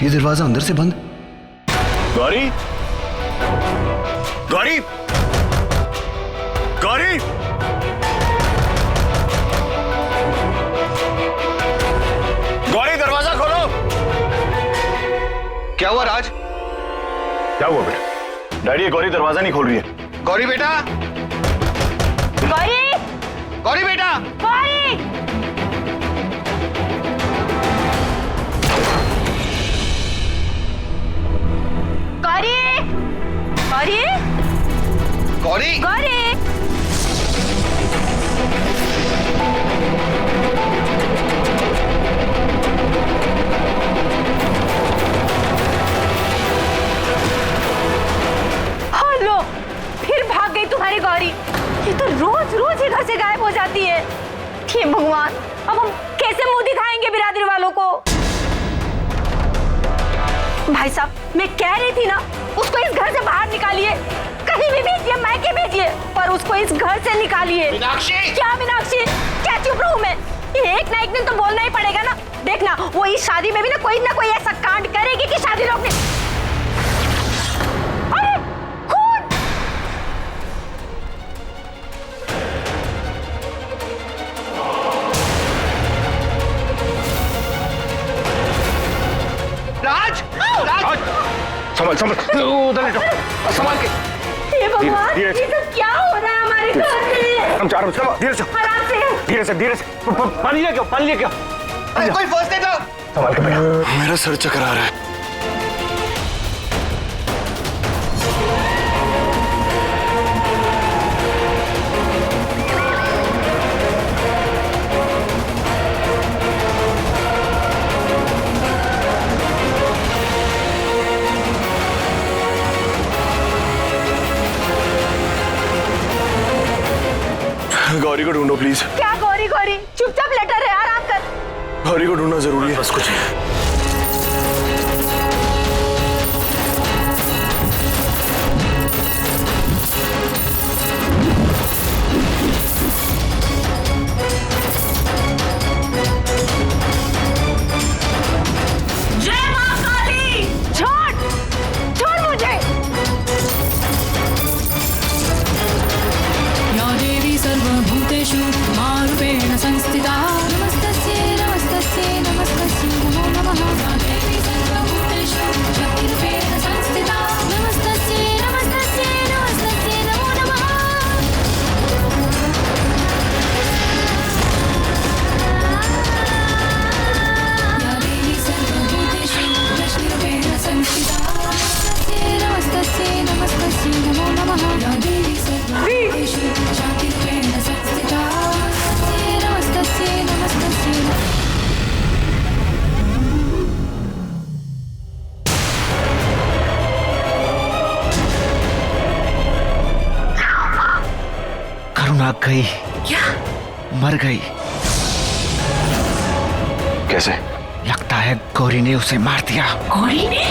ये दरवाजा अंदर से बंद। गौरी, गौरी, गौरी, गौरी, दरवाजा खोलो। क्या हुआ राज? क्या हुआ बेटा? डैडी, ये गौरी दरवाजा नहीं खोल रही है। गौरी बेटा, गौरी, गौरी बेटा, गौरी, गौरी, गौरी, गौरी, गौरी। लो, फिर भाग गई तुम्हारी गौरी। ये तो रोज रोज ही घर से गायब हो जाती है। हे भगवान, अब हम कैसे मुंह दिखाएंगे बिरादरी वालों को? भाई साहब, मैं कह रही थी ना, उसको इस घर से बाहर निकालिए, कहीं भी भेजिए, मायके भेजिए, पर उसको इस घर से निकालिए। मीनाक्षी! क्या मीनाक्षी? क्या चुप रहूं मैं? एक ना एक दिन तो बोलना ही पड़ेगा ना। देखना, वो इस शादी में भी ना कोई ऐसा कांड करेगी कि शादी रोकने। अरे खून! राज! राज! संभल, संभल, उधर लेटो, संभाल के। हे भगवान, धीरे से। ये सब क्या हो रहा है हमारे घर में? हम चार बजे, धीरे से, आराम से। धीरे से, धीरे से। पानी लेके आओ, पानी लेके आओ। अरे कोई फर्स्ट एड दो। संभाल के बेटा। मेरा सर चकरा रहा है। गौरी को ढूंढो प्लीज। क्या गौरी? गौरी चुपचाप लेटर है, आराम कर। गौरी को ढूंढना जरूरी है। बस कुछ जय मां काली! छोड़, छोड़ मुझे। या देवी सर्वभूतेषु मारूपेण संस्थिता नमस्तस्यै नमस्तस्यै नमस्तस्यै नमो नमः। या देवी सर्वभूतेषु शक्तिरूपेण संस्थिता नमस्तस्यै नमस्तस्यै नमस्तस्यै नमो नमः। या देवी सर्वभूतेषु लक्ष्मीरूपेण संस्थिता नमस्तस्यै नमस्तस्यै नमो नमः। या देवी सर्वभूतेषु शान्तिरूपेण संस्थिता नमस्तस्यै नमस्तस्यै। करुणा गई। क्या? मर गई। कैसे? लगता है गौरी ने उसे मार दिया। गौरी ने?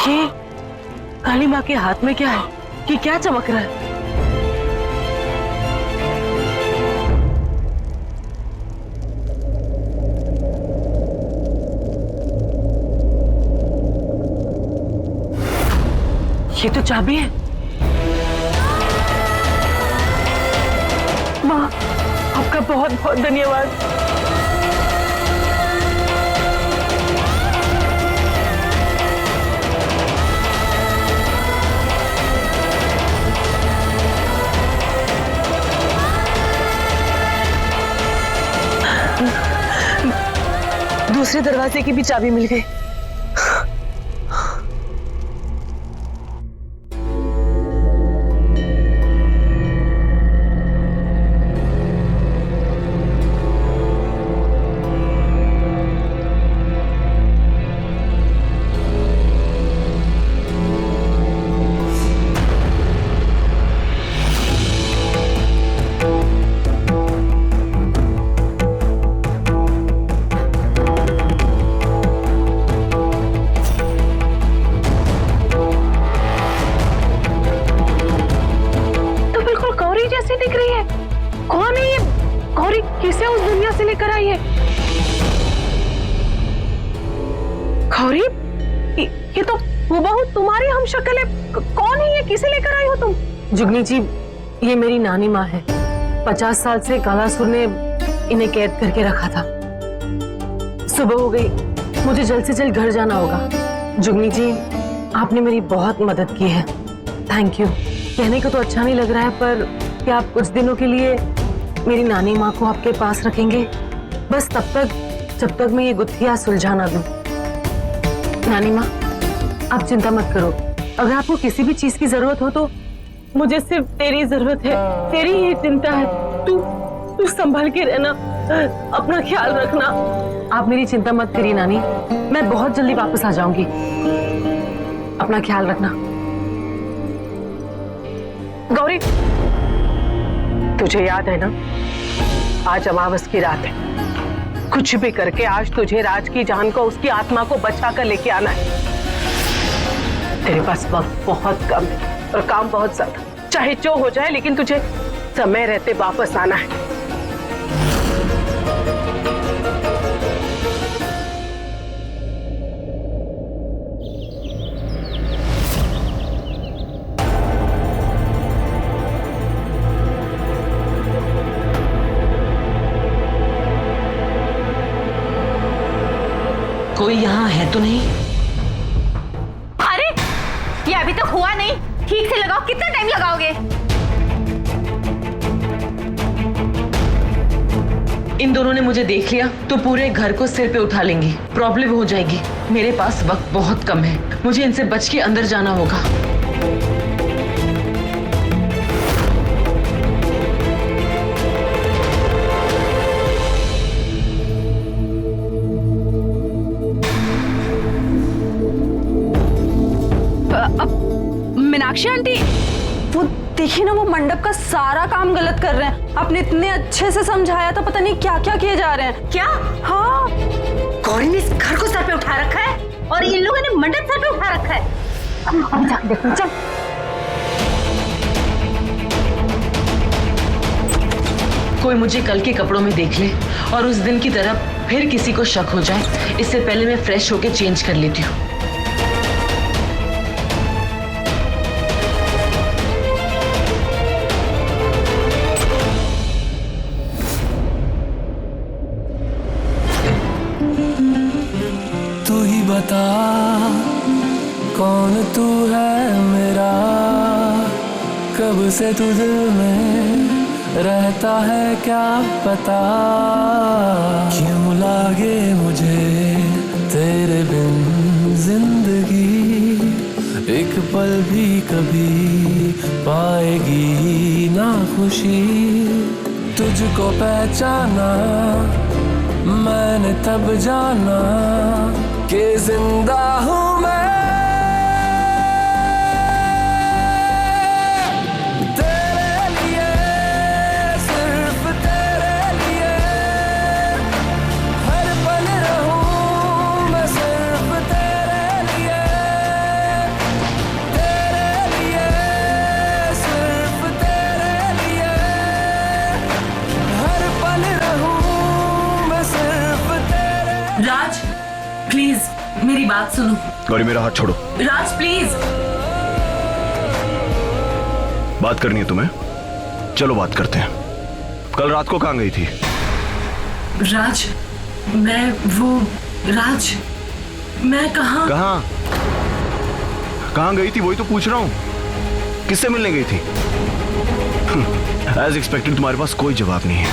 ये काली माँ के हाथ में क्या है? कि क्या चमक रहा है? ये तो चाबी है। माँ, आपका बहुत बहुत धन्यवाद। दूसरे दरवाजे की भी चाबी मिल गई। ये तो हूबहू तुम्हारी हम शक्ल है। कौन है ये? किसे लेकर आई हो तुम? जुगनी जी, ये मेरी नानी माँ है। 50 साल से कालासुर ने इन्हें कैद करके रखा था। सुबह हो गई, मुझे जल्द से जल्द घर जाना होगा। जुगनी जी, आपने मेरी बहुत मदद की है, थैंक यू। कहने को तो अच्छा नहीं लग रहा है, पर क्या आप कुछ दिनों के लिए मेरी नानी माँ को आपके पास रखेंगे? बस तब तक, जब तक मैं ये गुत्थियां सुलझा ना दूं। नानी माँ, आप चिंता मत करो। अगर आपको किसी भी चीज की जरूरत हो तो मुझे सिर्फ तेरी जरूरत है, तेरी ही चिंता है। तू संभल के रहना, अपना ख्याल रखना। आप मेरी चिंता मत करिए नानी, मैं बहुत जल्दी वापस आ जाऊंगी। अपना ख्याल रखना। गौरी, तुझे याद है ना, आज अमावस की रात है। कुछ भी करके आज तुझे राज की जान को, उसकी आत्मा को बचा कर लेके आना है। तेरे पास वक्त बहुत कम है और काम बहुत ज्यादा। चाहे जो हो जाए, लेकिन तुझे समय रहते वापस आना है। कोई यहाँ है तो नहीं? अरे, ये अभी तक हुआ नहीं। ठीक से लगाओ, कितना टाइम लगाओगे? इन दोनों ने मुझे देख लिया तो पूरे घर को सिर पे उठा लेंगी, प्रॉब्लम हो जाएगी। मेरे पास वक्त बहुत कम है, मुझे इनसे बच के अंदर जाना होगा। मीनाक्षी आंटी, वो देखिए ना, वो मंडप का सारा काम गलत कर रहे हैं। आपने इतने अच्छे से समझाया था, पता नहीं क्या क्या किए जा रहे हैं। क्या? हाँ, गौरी ने इस घर को सर पे उठा रखा है और इन लोगों ने मंडप सर पे उठा रखा है। अब जाके देखो, चल। कोई मुझे कल के कपड़ों में देख ले और उस दिन की तरह फिर किसी को शक हो जाए, इससे पहले मैं फ्रेश होके चेंज कर लेती हूँ। तू ही बता कौन तू है मेरा, कब से तू दिल में रहता है क्या पता, क्यों लागे मुझे तेरे बिन जिंदगी, एक पल भी कभी पाएगी ना खुशी। तुझको पहचाना मैंने तब जाना कि जिंदा हूँ मैं तेरे लिए, सिर्फ तेरे लिए, हर पल रहूँ मैं सिर्फ तेरे लिए, सिर्फ तेरे लिए, हर पल रहूँ मैं सिर्फ तेरे। राज, प्लीज मेरी बात सुनो। गौरी, मेरा हाथ छोड़ो। राज प्लीज। बात करनी है तुम्हें? चलो बात करते हैं। कल रात को कहाँ गई थी? राज, मैं कहाँ कहाँ गई थी वही तो पूछ रहा हूँ। किससे मिलने गई थी? एज एक्सपेक्टेड तुम्हारे पास कोई जवाब नहीं है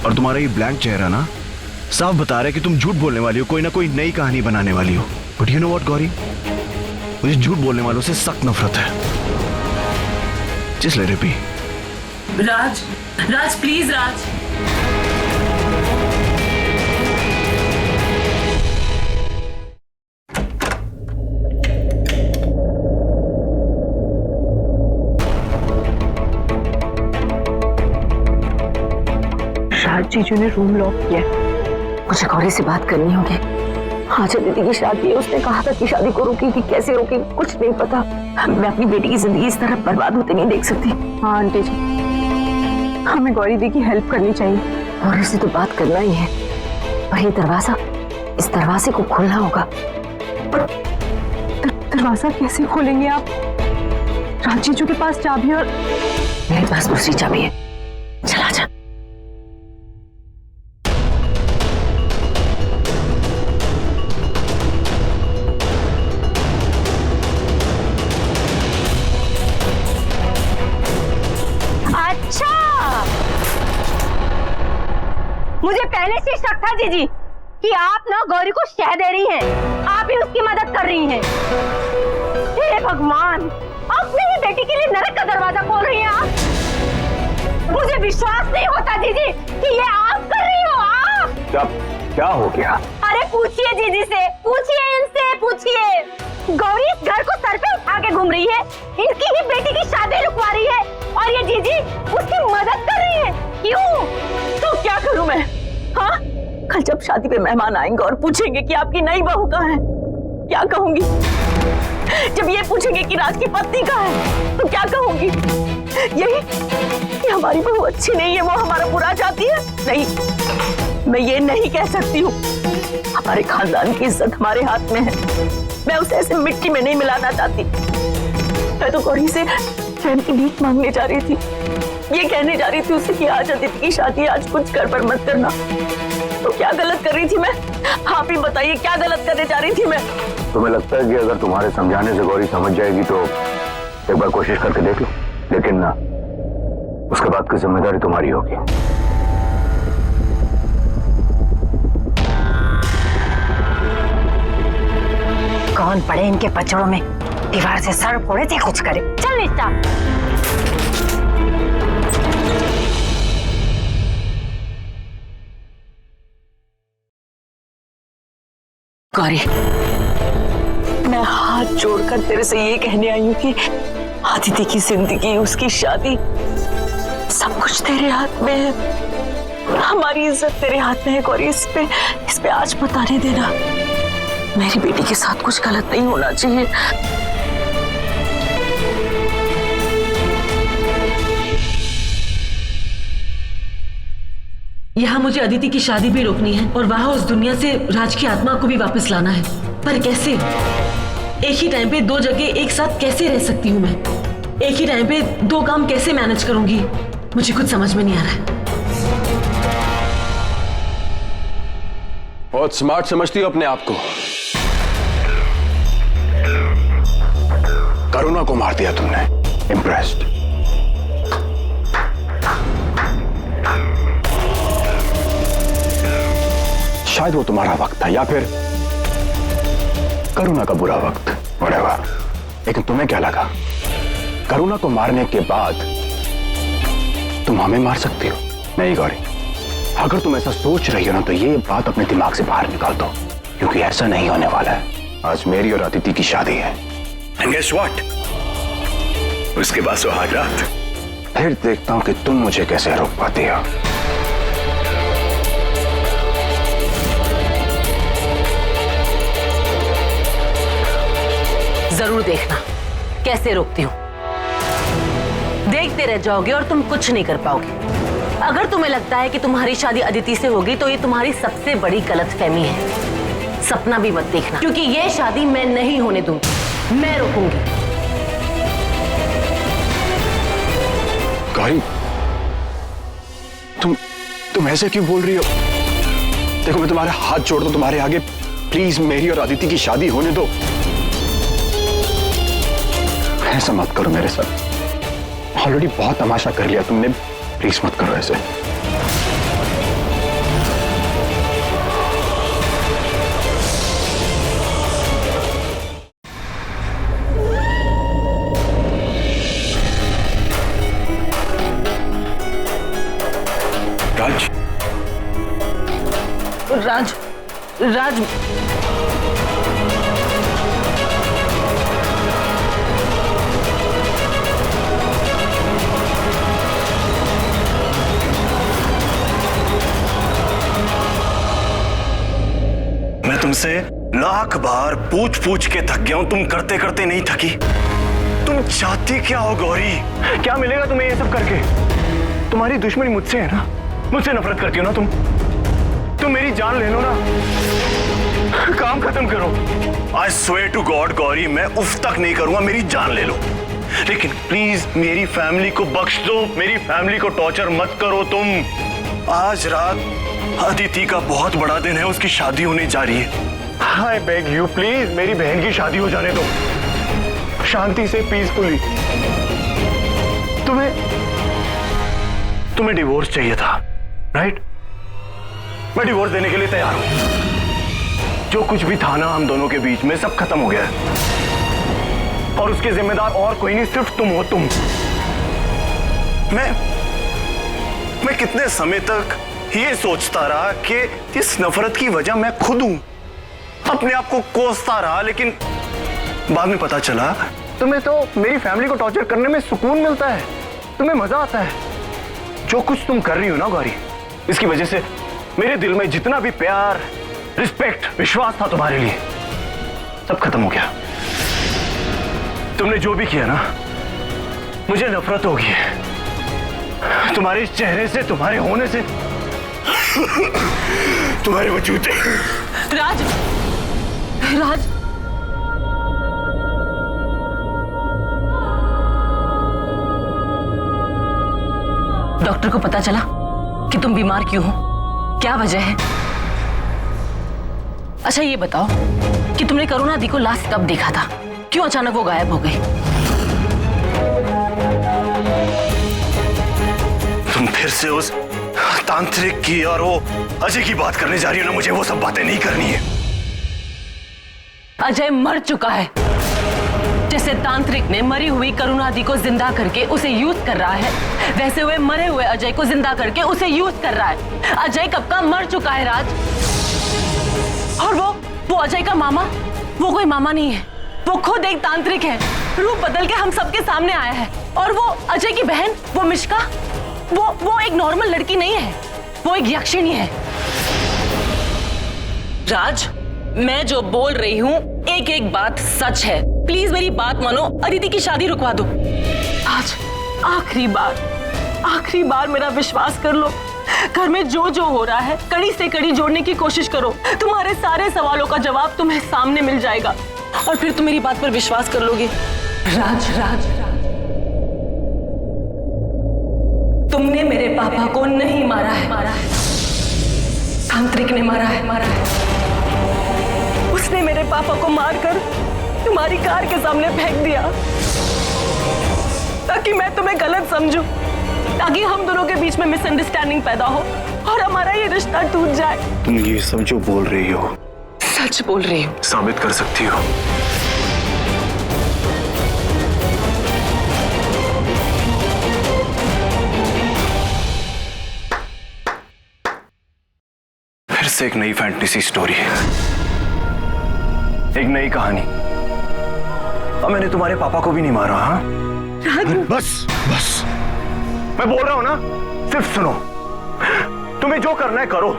और तुम्हारा ये ब्लैंक चेहरा ना साफ बता रहा है कि तुम झूठ बोलने वाली हो, कोई ना कोई नई कहानी बनाने वाली हो। But you know what Gauri, मुझे झूठ बोलने वालों से सख्त नफरत है। Just let it be. Raj please. Raj, जीजू ने रूम लॉक किया। मुझे गौरी से बात करनी होगी। आजा दीदी की शादी है, उसने कहा था कि शादी को रोकेगी, कैसे रोकेगी कुछ नहीं पता। मैं अपनी बेटी की जिंदगी इस तरह बर्बाद होते नहीं देख सकती। हाँ आंटी जी, हमें गौरी दी की हेल्प करनी चाहिए और इससे तो बात करना ही है। और ये दरवाजा, इस दरवाजे को खोलना होगा। दरवाजा कैसे खोलेंगे आप? राजीजू के पास चाबी और मेरे पास दूसरी चाबी है, चला जा। अच्छा, मुझे पहले से शक था जीजी कि आप ना गौरी को शह दे रही हैं, आप ही उसकी मदद कर रही हैं। हे भगवान, आप मेरी बेटी के लिए नरक का दरवाजा खोल रही हैं आप। मुझे विश्वास नहीं होता जीजी कि ये आप कर रही हो। आप क्या हो गया? अरे पूछिए जीजी से, पूछिए इनसे, पूछिए। गौरी इस घर को सर पे उठा के घूम रही है, इनकी ही बेटी की शादी रुकवा रही है और ये जीजी उसकी मदद कर रही है। क्यों? तो क्या करूं मैं? हाँ, कल जब शादी पे मेहमान आएंगे और पूछेंगे कि आपकी नई बहू कहाँ है, क्या कहूंगी? जब ये पूछेंगे कि राज की पत्नी कहाँ है, तो क्या कहूंगी? यही कि हमारी बहू अच्छी नहीं है, वो हमारा बुरा चाहती है? नहीं, मैं ये नहीं कह सकती हूँ। हमारे खानदान की इज्जत हमारे हाथ में है, मैं उसे ऐसे मिट्टी में नहीं मिलाना चाहती। मैं तो गौरी से बहन की भीख मांगने जा रही थी, ये कहने जा रही थी उसे कि आज अदिति की शादी, आज कुछ घर पर मत करना। तो क्या गलत कर रही थी मैं? आप ही बताइए, क्या गलत करने जा रही थी मैं? तुम्हें लगता है कि अगर तुम्हारे समझाने से गौरी समझ जाएगी तो एक बार कोशिश करके देख लो, लेकिन ना, उसके बाद की जिम्मेदारी तुम्हारी होगी। कौन पड़े इनके पचड़ों में, दीवार से सर फोड़े थे कुछ करे। चल निष्ठा। गौरी, मैं हाथ जोड़कर तेरे से ये कहने आई हूँ कि अदिति की जिंदगी, उसकी शादी, सब कुछ तेरे हाथ में है। हमारी इज्जत तेरे हाथ में है गौरी, इस पे आज बताने देना। मेरी बेटी के साथ कुछ गलत नहीं होना चाहिए। यहाँ मुझे अदिति की शादी भी रोकनी है और वहां उस दुनिया से राज की आत्मा को भी वापस लाना है। पर कैसे? एक ही टाइम पे दो जगह एक साथ कैसे रह सकती हूँ मैं? एक ही टाइम पे दो काम कैसे मैनेज करूंगी? मुझे कुछ समझ में नहीं आ रहा है। बहुत स्मार्ट समझती हो अपने आप को। करुणा को मार दिया तुमने। इम्प्रेस्ड। शायद वो तुम्हारा वक्त था या फिर करुणा का बुरा वक्त, व्हाटएवर। लेकिन तुम्हें क्या लगा करुणा को मारने के बाद तुम हमें मार सकती हो? नहीं गौरी, अगर तुम ऐसा सोच रही हो ना तो ये बात अपने दिमाग से बाहर निकाल दो, क्योंकि ऐसा नहीं होने वाला है। आज मेरी और अदिति की शादी है। And guess what? उसके बाद सुहाग रात। फिर देखता हूं कि तुम मुझे कैसे रोक पाती हो। जरूर देखना कैसे रोकती हूँ। देखते रह जाओगे और तुम कुछ नहीं कर पाओगे। अगर तुम्हें लगता है कि तुम्हारी शादी अदिति से होगी तो ये तुम्हारी सबसे बड़ी गलतफहमी है। सपना भी मत देखना, क्योंकि ये शादी मैं नहीं होने दूंगी, मैं रोकूंगी। गौरी, तुम ऐसे क्यों बोल रही हो? देखो, मैं तुम्हारे हाथ जोड़ता हूं तुम्हारे आगे, प्लीज मेरी और अदिति की शादी होने दो। ऐसा मत करो मेरे साथ। ऑलरेडी बहुत तमाशा कर लिया तुमने, प्लीज मत करो ऐसे। राज, राज, मैं तुमसे लाख बार पूछ पूछ के थक गया हूं, तुम करते करते नहीं थकी। तुम चाहती क्या हो गौरी? क्या मिलेगा तुम्हें ये सब करके? तुम्हारी दुश्मनी मुझसे है ना, मुझसे नफरत करती हो ना तुम। तुम मेरी जान ले लो ना, काम खत्म करो। I swear to God Gauri, मैं उफ तक नहीं करूंगा, मेरी जान ले लो, लेकिन प्लीज मेरी फैमिली को बख्श दो, मेरी फैमिली को टॉर्चर मत करो तुम। आज रात अदिति का बहुत बड़ा दिन है, उसकी शादी होने जा रही है। आई बेग यू प्लीज मेरी बहन की शादी हो जाने दो, शांति से, पीसफुली। तुम्हें डिवोर्स चाहिए था, राइट? मैं डिवोर्स देने के लिए तैयार हूं। जो कुछ भी था ना हम दोनों के बीच में, सब खत्म हो गया है, और उसके जिम्मेदार और कोई नहीं, सिर्फ तुम हो। तुम मैं कितने समय तक ये सोचता रहा कि इस नफरत की वजह मैं खुद हूं, अपने आप को कोसता रहा, लेकिन बाद में पता चला तुम्हें तो मेरी फैमिली को टॉर्चर करने में सुकून मिलता है, तुम्हें मजा आता है। जो कुछ तुम कर रही हो ना गौरी, इसकी वजह से मेरे दिल में जितना भी प्यार, रिस्पेक्ट, विश्वास था तुम्हारे लिए, सब खत्म हो गया। तुमने जो भी किया ना, मुझे नफरत हो गई है तुम्हारे इस चेहरे से, तुम्हारे होने से, तुम्हारे वजूद से। राज, राज, डॉक्टर को पता चला कि तुम बीमार क्यों हो? क्या वजह है? अच्छा ये बताओ कि तुमने करुणा दी को लास्ट कब देखा था? क्यों अचानक वो गायब हो गई? तुम फिर से उस तांत्रिक की और वो अजय की बात करने जा रही हो ना, मुझे वो सब बातें नहीं करनी है। अजय मर चुका है। जैसे तांत्रिक ने मरी हुई करुणा दी को जिंदा करके उसे यूज कर रहा है, वैसे हुए मरे हुए अजय को जिंदा करके उसे यूज कर रहा है। अजय कब का मर चुका है राज। और वो अजय का मामा, वो कोई मामा नहीं है, वो खुद एक तांत्रिक है, रूप बदल के हम सबके सामने आया है। और वो अजय की बहन, वो मिश्का, वो एक नॉर्मल लड़की नहीं है, वो एक यक्षिणी है। राज, मैं जो बोल रही हूँ एक एक बात सच है, प्लीज मेरी बात मानो, अदिति की शादी रुकवा दो। आज आखिरी बार मेरा विश्वास कर लो। घर में जो जो हो रहा है कड़ी से कड़ी जोड़ने की कोशिश करो, तुम्हारे सारे सवालों का जवाब तुम्हें सामने मिल जाएगा, और फिर तुम मेरी बात पर विश्वास कर लोगे। राज, तुमने मेरे पापा को नहीं मारा है, तांत्रिक ने मारा है। उसने मेरे पापा को मारकर तुम्हारी कार के सामने फेंक दिया, ताकि मैं तुम्हें गलत समझूं, ताकि हम दोनों के बीच में मिसअंडरस्टैंडिंग पैदा हो और हमारा ये रिश्ता टूट जाए। तुम ये सब जो बोल रही हो सच बोल रही हूँ। साबित कर सकती हो? फिर से एक नई फैंटेसी स्टोरी है, एक नई कहानी। और मैंने तुम्हारे पापा को भी नहीं मारा। हाँ बस मैं बोल रहा हूं ना, सिर्फ सुनो। तुम्हें जो करना है करो,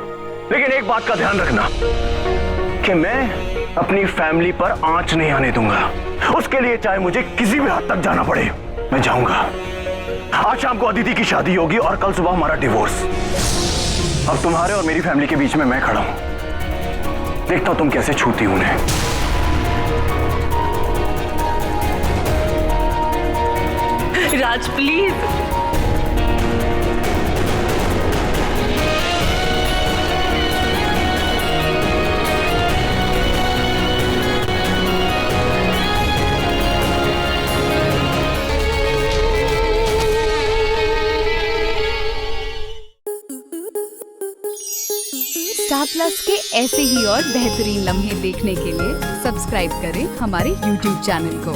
लेकिन एक बात का ध्यान रखना कि मैं अपनी फैमिली पर आंच नहीं आने दूंगा। उसके लिए चाहे मुझे किसी भी हद तक जाना पड़े, मैं जाऊंगा। आज शाम को अदिति की शादी होगी और कल सुबह हमारा डिवोर्स। अब तुम्हारे और मेरी फैमिली के बीच में मैं खड़ा हूं, देखता हूं तुम कैसे छूती हूं उन्हें। राज प्लीज, स्टार प्लस के ऐसे ही और बेहतरीन लम्हे देखने के लिए सब्सक्राइब करें हमारे YouTube चैनल को।